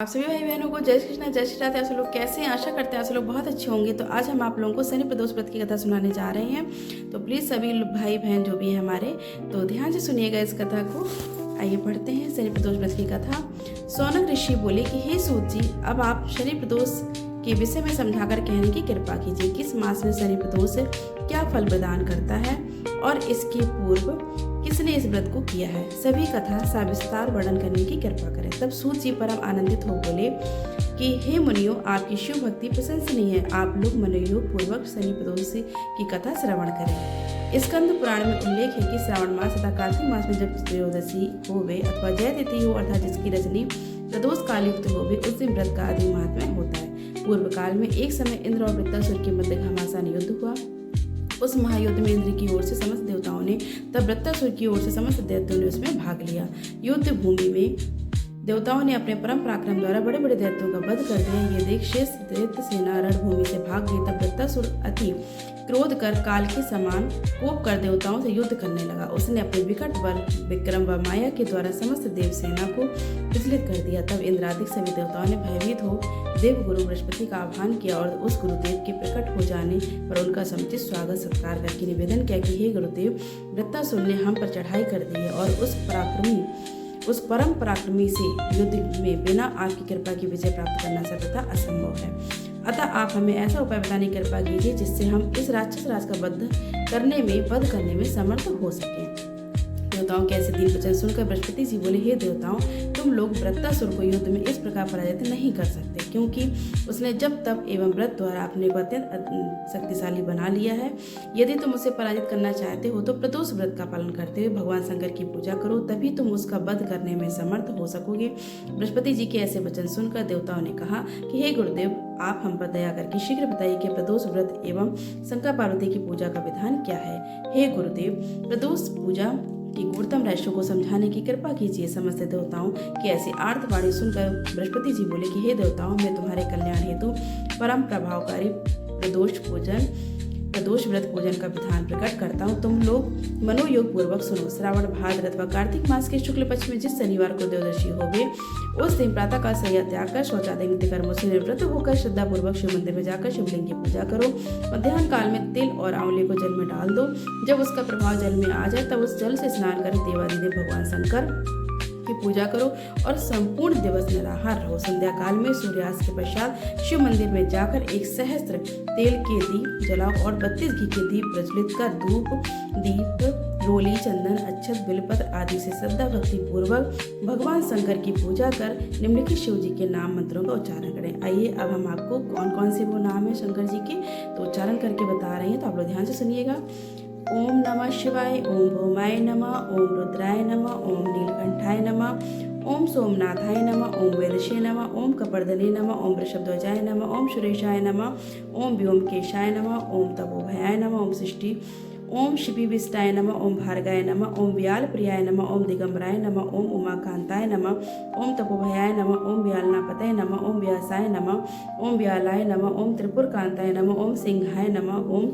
आप सभी भाई बहनों को जय श्री कृष्ण जय श्री राधे। आप लोग कैसे हैं? आशा करते हैं आप लोग बहुत अच्छे होंगे। तो आज हम आप लोगों को शनि प्रदोष व्रत की कथा सुनाने जा रहे हैं। तो प्लीज़ सभी भाई बहन जो भी हैं हमारे, तो ध्यान से सुनिएगा इस कथा को। आइए पढ़ते हैं शनि प्रदोष व्रत की कथा। सौनक ऋषि बोले कि हे सूत जी, अब आप शनि प्रदोष के विषय में समझाकर कहने की कृपा कीजिए। किस मास में शनि प्रदोष क्या फल प्रदान करता है और इसके पूर्व किसने इस व्रत को किया है, सभी कथा सविस्तार वर्णन करने की कृपा करें। तब सूत जी परम आनंदित हो बोले कि हे मुनियों, आपकी शिव भक्ति प्रशंसनीय है। आप लोग मनोयोग पूर्वक शनि प्रदोष की कथा श्रवण करें। स्कंद पुराण में उल्लेख है कि श्रावण मास तथा कार्तिक मास में जब त्रयोदशी होवे अथवा जय तिथि हो, अर्थात जिसकी रजनी प्रदोष काल युक्त होवे, उस दिन व्रत का अधिक महात्म्य होता है। पूर्व काल में एक समय इंद्र और वृत्तासुर के मध्य घमासान युद्ध हुआ। उस महायुद्ध में इंद्र की ओर से समस्त देवताओं ने तब वृत्तासुर की ओर से समस्त दैत्यों ने उसमें भाग लिया। युद्ध भूमि में देवताओं ने अपने परम पराक्रम द्वारा बड़े बड़े दैत्यों का वध कर दिया। ये देख शेष दैत्य सेना रणभूमि से भाग गई। तब वृत्तासुर अति क्रोध कर काल के समान कोप कर देवताओं से युद्ध करने लगा। उसने अपने विकट बल विक्रम व माया के द्वारा समस्त देव सेना को विचलित कर दिया। तब इंद्रादिक सभी देवताओं ने भयभीत हो देव गुरु बृहस्पति का आह्वान किया और उस गुरुदेव के प्रकट हो जाने पर उनका समुचित स्वागत सत्कार करके निवेदन किया कि हे गुरुदेव, वृत्तासुर ने हम पर चढ़ाई कर दी है और उस परम पराक्रमी से युद्ध में बिना आपकी कृपा की विजय प्राप्त करना सर्वथा असंभव है। अतः आप हमें ऐसा उपाय बताने की कृपा कीजिए जिससे हम इस राक्षस राज का वध करने में समर्थ हो सके। देवताओं के ऐसे दीन वचन सुनकर बृहस्पति जी बोले, हे देवताओं, तुम लोग वृत्तासुर को युद्ध में इस प्रकार पराजित नहीं कर सकते, क्योंकि उसने जब तप एवं व्रत द्वारा अपने को अत्यंत शक्तिशाली बना लिया है। यदि तुम उसे पराजित करना चाहते हो तो प्रदोष व्रत का पालन करते हुए भगवान शंकर की पूजा करो, तभी तुम उसका वध करने में समर्थ हो सकोगे। बृहस्पति जी के ऐसे वचन सुनकर देवताओं ने कहा कि हे गुरुदेव, आप हम पर दया करके शीघ्र बताइए कि प्रदोष व्रत एवं शंकर पार्वती की पूजा का विधान क्या है। हे गुरुदेव, प्रदोष पूजा की गूढ़तम रहस्यों को समझाने की कृपा कीजिए। समस्त देवताओं की ऐसी आर्तवाणी सुनकर बृहस्पति जी बोले कि हे देवताओं, मैं तुम्हारे कल्याण हेतु परम प्रभावकारी प्रदोष व्रत पूजन का विधान प्रकट करता हूँ। तुम लोग मनोयोग पूर्वक सुनो। श्रावण भाद्र अथवा कार्तिक मास के शुक्ल पक्ष में जिस शनिवार को त्रयोदशी होवे, उस दिन प्रातः काल शय्या त्याग कर शौचादि नित्य कर्मों से निवृत्त होकर श्रद्धा पूर्वक शिव मंदिर में जाकर शिवलिंग की पूजा करो। मध्याह्न काल में तिल और आंवले को जल में डाल दो। जब उसका प्रभाव जल में आ जाए तब उस जल से स्नान कर देवादिदेव भगवान शंकर की पूजा करो और संपूर्ण दिवस निराहार रहो। संध्या काल में सूर्यास्त के पश्चात शिव मंदिर में जाकर 1 सहस्त्र तेल के दीप जलाओ और 32 घी के दीप प्रज्वलित कर धूप दीप रोली चंदन अक्षत बिलपत्र आदि से श्रद्धा भक्ति पूर्वक भगवान शंकर की पूजा कर निम्नलिखित शिव जी के नाम मंत्रों का उच्चारण करें। आइए अब हम आपको कौन कौन से वो नाम है शंकर जी के तो उच्चारण करके बता रहे हैं, तो आप लोग ध्यान से सुनिएगा। ओम नमः शिवाय, ओम भौमाय नमः, ओम रुद्राय नमः, ओम नीलकंठाय नमः, ओम सोमनाथाय नमः, ओम वेदशे नमः, ओम कपर्दने नमः, ओम वृषभध्वजाय नमः, ओम सुरेशाय नमः, ओम व्योमकेशाय नमः, ओम तपोभयाय नमः, ओम सृष्टि ओम शिपिविष्टाय नमः, ओम भार्गाय नमः, ओम व्याल प्रियाय नमः, ओम दिगंबराय नमः, ओम उमाकांताय नमः, ओम तपोभयाय नमः, ओम व्यालनापतये नमः, ओम व्यासाय नमः, ओम व्यालाय नमः, ओम त्रिपुरकांताय नमः, ओम सिंहाय नमः, ओम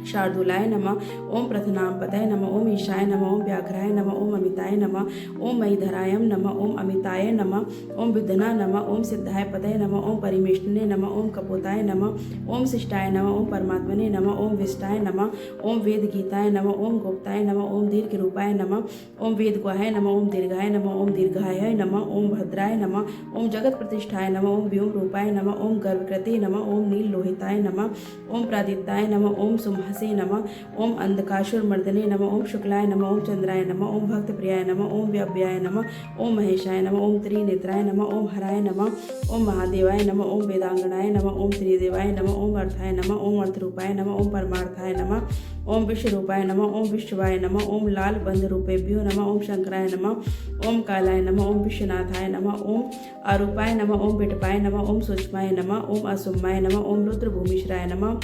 शार्दूलाय नमः, ओम प्रथनापतये नमः, ओम ईशाय नमः, ओम व्याघ्राय नमः, ओम अमिताय नमः, ओम मयीधराय नमः, ओम अमिताय नमः, ओम विद्धना नमः, ओम सिद्धाय पतये नमः, ओम परिमेष्टने नमः, ओम कपोताय नमः, ओम शिष्टाय नमः, ओम परमात्मने नमः, ओम विष्टाय नमः, ओम वेद गीताय नमः, ओम गुप्ताय नमः, ओम दीर्घ रूपाय नमः, ओम वेदग्वाहाय नमः, ओम दीर्घाय नमः, ओम दीर्घाय नमः, ओम भद्राय नमः, ओम जगत प्रतिष्ठाय नमः, ओम व्योम रूपाय नमः, ओम गर्भकृते नमः, ओम नील लोहिताय नमः, ओम प्रादित्याय नमः, ओम सुमहसे नमः, ओम अंधकासुर मर्दने नमः, ओम शुक्लाय नमः, ओम चंद्राय नमः, ओम भक्त प्रियाय नमः, ओम व्याव्याय नमः, ओम महेशाय नमः, ओम त्रिनेत्राय नमः, ओम हराय नमः, ओम महादेवाय नमः, ओम वेदांगनाय नमः, ओम त्रिदेवाय नमः, ओम अर्थाय नमः, ओम अर्थरूपाय नमः, ओम परमार्थाय नमः, ओम विश्वरूपाय नमः, ओम विश्वाय नमः, ओम लाल बंध रूपेभ्यो नमः, ओम शंकराय नमः, ओम कालाय नमः, ओम विश्वनाथाय नमः, ओम अरूपाय नमः, ओम विटपाय नमः, ओम सूक्ष्माय नमः, ओम असुम्माय नमः, ओम रुद्र भूमिश्राय नमः,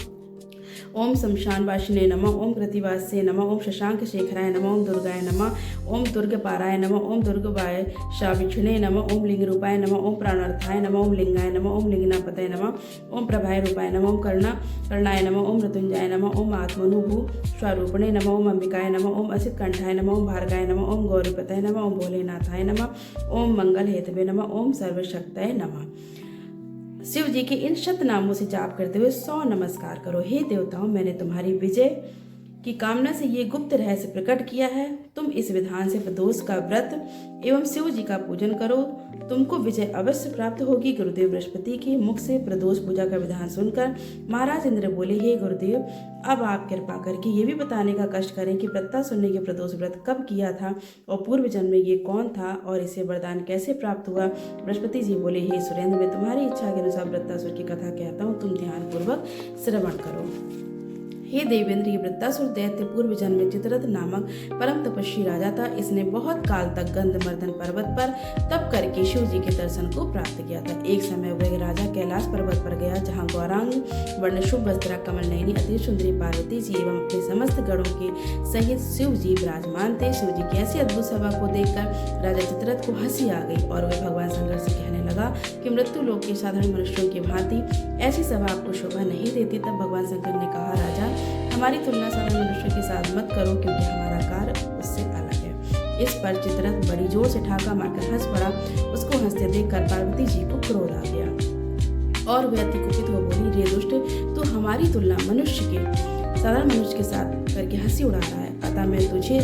ओम शमशान वासिने नमः, ओम कृतिवासे नमः, ओम शशांक शेखराय नमः, ओम दुर्गाय नमः, ओम दुर्गपाराय नमः, ओम दुर्गवाय शाविक्षणे नमः, ओम लिंग रूपाय नमः, ओम प्राणार्थाय नमः, ओम लिंगाय नमः, ओम लिंगनापतय नमः, ओम प्रभाय रूपाय नमः, ओम कर्णाय नमः, ओम मृत्युंजय नमः, ओम आत्मनुभू स्वरूपणे नमः, ओम अंबिकाय नमः, ओम असित कंठाय नमः, ओम भार्गाय नमः, ओम गौरीपतय नमः, ओम भोलेनाथाय नमः, ओम मंगल हेतवे नमः, ओम सर्वशक्तये नमः। शिव जी के इन शत नामों से जाप करते हुए 100 नमस्कार करो। हे देवताओं, मैंने तुम्हारी विजय की कामना से ये गुप्त रहस्य प्रकट किया है। तुम इस विधान से प्रदोष का व्रत एवं शिव जी का पूजन करो, तुमको विजय अवश्य प्राप्त होगी। गुरुदेव बृहस्पति के मुख से प्रदोष पूजा का विधान सुनकर महाराज इंद्र बोले, हे गुरुदेव, अब आप कृपा करके ये भी बताने का कष्ट करें कि वृत्तासुर ने प्रदोष व्रत कब किया था और पूर्व जन्म में ये कौन था और इसे वरदान कैसे प्राप्त हुआ। बृहस्पति जी बोले, हे सुरेंद्र, मैं तुम्हारी इच्छा के अनुसार वृत्तासुर की कथा कहता हूँ, तुम ध्यानपूर्वक श्रवण करो। हे देवेंद्र, ये वृत्तासुर दैत्य पूर्व जन्म में चित्ररथ नामक परम तपस्वी राजा था। इसने बहुत काल तक गंधमर्दन पर्वत पर तप करके शिव जी के दर्शन को प्राप्त किया था। एक समय वह राजा कैलाश पर्वत पर गया, जहाँ गौरांग वर्ण शुभ वस्त्रा कमल नयनी अति सुंदरी पार्वती जी एवं अपने समस्त गणों के सहित शिव जी विराजमान थे। शिव जी की ऐसी अद्भुत सभा को देखकर राजा चित्ररथ को हंसी आ गई और वह भगवान शंकर से कहने लगा कि मृत्यु लोक के साधारण मनुष्यों की भांति ऐसी सभा आपको शोभा नहीं देती। तब भगवान शंकर ने कहा, राजा, हमारी तुलना साधारण मनुष्य के साथ मत करो, क्योंकि हमारा कार्य उससे अलग है। इस पर चित्ररथ बड़ी जोर से ठाका मारकर हंस पड़ा। उसको हंसते देखकर पार्वती जी को क्रोध आ गया और वह अति कुपित हो बोली, रे दुष्ट, तू हमारी तुलना साधारण मनुष्य के साथ करके हंसी उड़ा रहा है। अतः मैं तुझे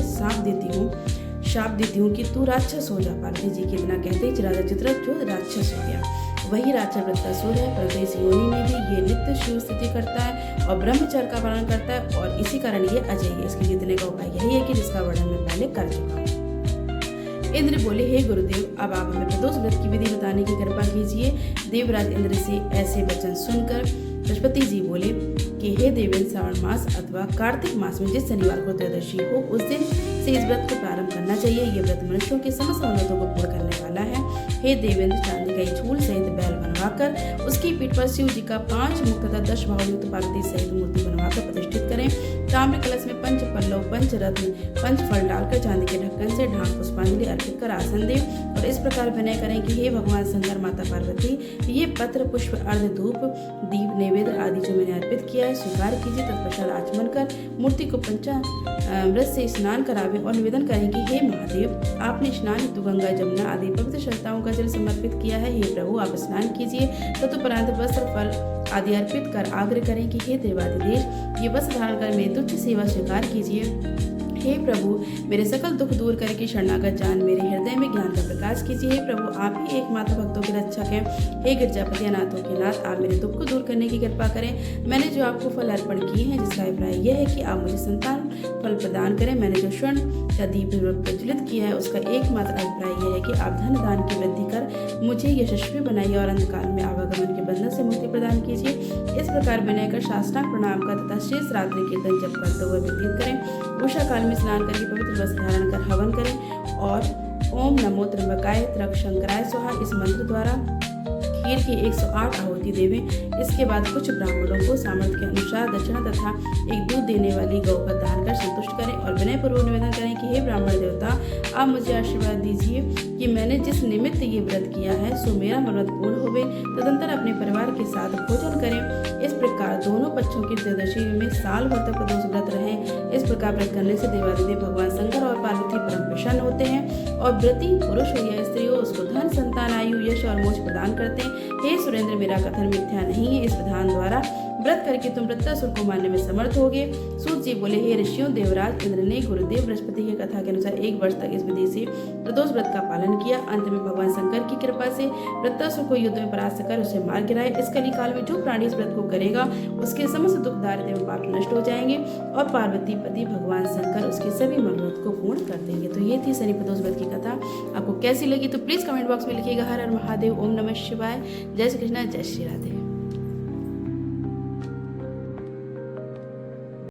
शाप देती हूँ कि तू राक्षस हो जा। पार्वती जी के इतना कहते ही राजा चित्ररथ जो राक्षस हो गया। वही राजा वृत्तासुर है, परंतु इस योनि में भी ये नित्य शिव स्तुति करता है और ब्रह्मचर्य का पालन करता है और इसी कारण ये अजय है। इसके जीतने का उपाय यही है कि जिसका वर्णन मैं पहले कर चुका हूँ। इंद्र बोले, हे गुरुदेव, अब आप हमें प्रदोष व्रत की विधि बताने की कृपा कीजिए। देवराज इंद्र से ऐसे वचन सुनकर बृहस्पति जी बोले कि हे देवेंद्र, श्रावण मास अथवा कार्तिक मास में जिस शनिवार को त्रयोदशी हो, उस दिन से इस व्रत को प्रारंभ करना चाहिए। ये व्रत मनुष्यों के समस्त मनोरथों को पूर्ण करने वाला है। हे देवेंद्र, चांदी का एक झूल सहित बैल बनवाकर उसकी पीठ पर शिव जी का 5 मुख तथा 10 भाव युक्त पार्वती सहित मूर्ति बनवाकर प्रतिष्ठित करें। ताम्र कलश में 5 पल्लव, 5 रत्न, 5 फल डालकर चांदी के ढक्कन से ढांक पुष्पांजलि अर्पित कर आसन दें और इस प्रकार विनय करें कि हे भगवान शंकर, माता पार्वती, ये पत्र, पुष्प, अर्ध, धूप, दीप, नैवेद्य आदि जो मैंने अर्पित किया है स्वीकार कीजिए। तत्पश्चात आचमन कर मूर्ति को पंचामृत से स्नान करावे और निवेदन करें कि हे महादेव, आपने स्नान हेतु गंगा, जमुना आदि पवित्र श्रद्धाओं का जल समर्पित किया है। हे प्रभु, आप स्नान कीजिए। तदुपरांत वस्त्र, फल आदि अर्पित कर आग्रह करें कि हे देवाधिदेव, ये वस्त्र धारण कर मेरी तुच्छ सेवा स्वीकार कीजिए। हे प्रभु, मेरे सकल दुख दूर करके शरणागत जान मेरे हृदय में ज्ञान का प्रकाश कीजिए। हे प्रभु, आप ही एकमात्र भक्तों के रक्षक हैं। हे गिरजापति अनाथों के नाथ, आप मेरे दुख को दूर करने की कृपा करें। मैंने जो आपको फल अर्पण किए हैं, जिसका अभिप्राय यह है कि आप मुझे संतान फल प्रदान करें। मैंने जो स्वर्ण का दीप प्रज्वलित किया है, उसका एकमात्र अभिप्राय यह है कि आप धन दान की वृद्धि कर मुझे यशस्वी बनाइए और अंतकाल में आवागमन के बंधन से मुक्ति प्रदान कीजिए। इस प्रकार विनय कर साष्टांग प्रणाम कर तथा शेष रात्रि कीर्तन जप करते हुए व्यतीत करें। उषा काल में स्नान करके पवित्र वस्त्र धारण कर हवन करें और ओम नमो त्र्यंबकाय त्र्यक शंकराय स्वाहा इस मंत्र द्वारा खीर की 108 आहुति देवें। इसके बाद कुछ ब्राह्मणों को सामर्थ्य के अनुसार दक्षिणा तथा एक दूध देने वाली गौ का दान कर संतुष्ट करें और विनय पूर्वक निवेदन करें कि हे ब्राह्मण देवता, आप मुझे आशीर्वाद दीजिए कि मैंने जिस निमित्त ये व्रत किया है सो मेरा मनोरथ पूर्ण होवे। तदंतर अपने परिवार के साथ भोजन करें। इस प्रकार दोनों पक्षों की त्रयोदशी में साल भर तक प्रदोष व्रत रहे। इस प्रकार व्रत करने से देवादिदेव भगवान शंकर और पार्वती परम प्रसन्न होते हैं और व्रती पुरुष हो या स्त्री हो उसको धन, संतान, आयु, यश और मोक्ष प्रदान करते हैं। हे सुरेंद्र, मेरा कथन मिथ्या नहीं है। इस विधान द्वारा व्रत करके तुम वृत्तासुर को मारने में समर्थ होगे। सूत जी बोले, हे ऋषियों, देवराज इंद्र ने गुरुदेव बृहस्पति की कथा के अनुसार 1 वर्ष तक इस विधि से प्रदोष व्रत का पालन किया। अंत में भगवान शंकर की कृपा से वृत्तासुर को युद्ध में परास्त कर उसे मार गिराए। इस कली काल में जो प्राणी इस व्रत को करेगा उसके समस्त दुख, दारिद्र्य एवं पाप नष्ट हो जाएंगे और पार्वती पति भगवान शंकर उसके सभी मनोरथ को पूर्ण कर देंगे। तो ये थी शनि प्रदोष व्रत की कथा। आपको कैसी लगी तो प्लीज कमेंट बॉक्स में लिखिएगा। हर हर महादेव, ओम नमः शिवाय, जय श्री कृष्ण, जय श्री राधे।